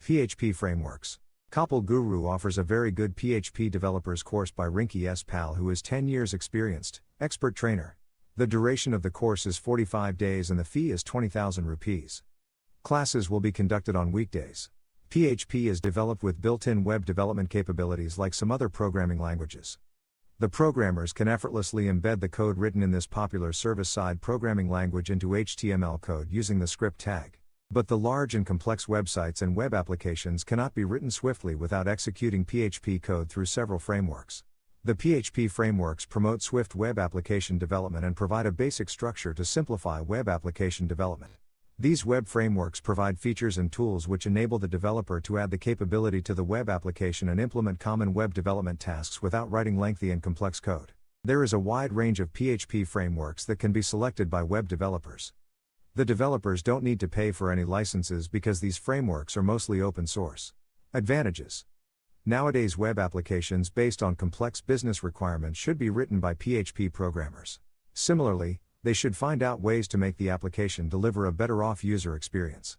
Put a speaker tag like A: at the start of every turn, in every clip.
A: PHP frameworks. KapilGuru offers a very good PHP developers course by Rinki S. Pal, who is 10 years experienced, expert trainer. The duration of the course is 45 days and the fee is 20,000 rupees. Classes will be conducted on weekdays. PHP is developed with built-in web development capabilities like some other programming languages. The programmers can effortlessly embed the code written in this popular server-side programming language into HTML code using the script tag. But the large and complex websites and web applications cannot be written swiftly without executing PHP code through several frameworks. The PHP frameworks promote swift web application development and provide a basic structure to simplify web application development. These web frameworks provide features and tools which enable the developer to add the capability to the web application and implement common web development tasks without writing lengthy and complex code. There is a wide range of PHP frameworks that can be selected by web developers. The developers don't need to pay for any licenses because these frameworks are mostly open source. Advantages. Nowadays, web applications based on complex business requirements should be written by PHP programmers. Similarly, they should find out ways to make the application deliver a better-off user experience.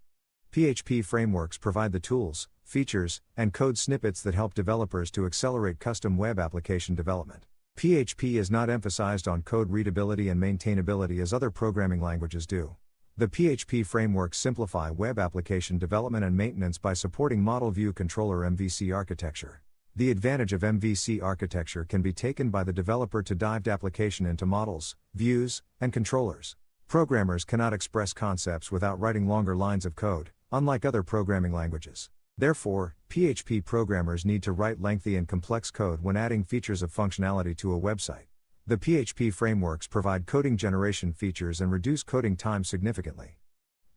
A: PHP frameworks provide the tools, features, and code snippets that help developers to accelerate custom web application development. PHP is not emphasized on code readability and maintainability as other programming languages do. The PHP frameworks simplify web application development and maintenance by supporting Model View Controller (MVC) architecture. The advantage of MVC architecture can be taken by the developer to dive the application into models, views, and controllers. Programmers cannot express concepts without writing longer lines of code, unlike other programming languages. Therefore, PHP programmers need to write lengthy and complex code when adding features of functionality to a website. The PHP frameworks provide coding generation features and reduce coding time significantly.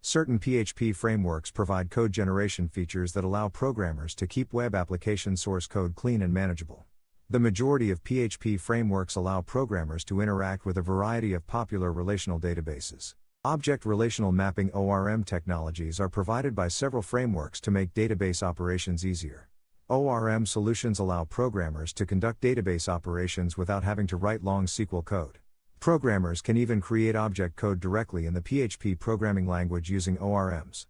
A: Certain PHP frameworks provide code generation features that allow programmers to keep web application source code clean and manageable. The majority of PHP frameworks allow programmers to interact with a variety of popular relational databases. Object relational mapping (ORM) technologies are provided by several frameworks to make database operations easier. ORM solutions allow programmers to conduct database operations without having to write long SQL code. Programmers can even create object code directly in the PHP programming language using ORMs.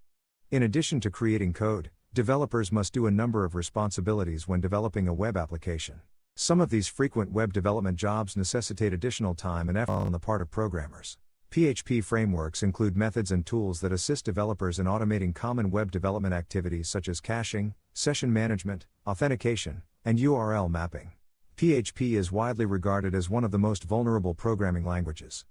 A: In addition to creating code, developers must do a number of responsibilities when developing a web application. Some of these frequent web development jobs necessitate additional time and effort on the part of programmers. PHP frameworks include methods and tools that assist developers in automating common web development activities such as caching, session management, authentication, and URL mapping. PHP is widely regarded as one of the most vulnerable programming languages.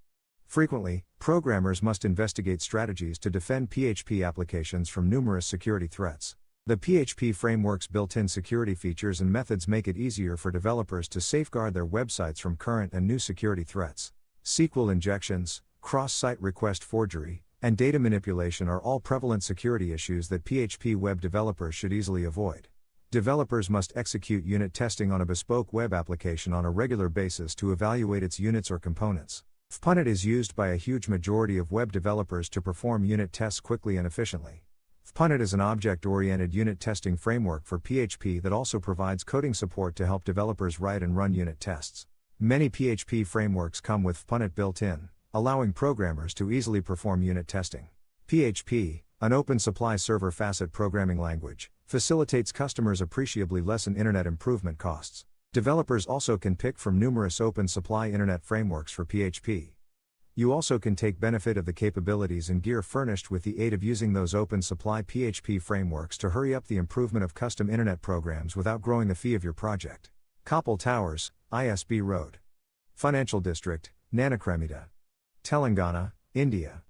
A: Frequently, programmers must investigate strategies to defend PHP applications from numerous security threats. The PHP framework's built-in security features and methods make it easier for developers to safeguard their websites from current and new security threats. SQL injections, cross-site request forgery, and data manipulation are all prevalent security issues that PHP web developers should easily avoid. Developers must execute unit testing on a bespoke web application on a regular basis to evaluate its units or components. Punit is used by a huge majority of web developers to perform unit tests quickly and efficiently. Punit is an object-oriented unit testing framework for PHP that also provides coding support to help developers write and run unit tests. Many PHP frameworks come with Punit built in, allowing programmers to easily perform unit testing. PHP, an open supply server facet programming language, facilitates customers appreciably lessen internet improvement costs. Developers also can pick from numerous open supply internet frameworks for PHP. You also can take benefit of the capabilities and gear furnished with the aid of using those open supply PHP frameworks to hurry up the improvement of custom internet programs without growing the fee of your project. Kapil Towers, ISB Road. Financial District, Nanakremita, Telangana, India.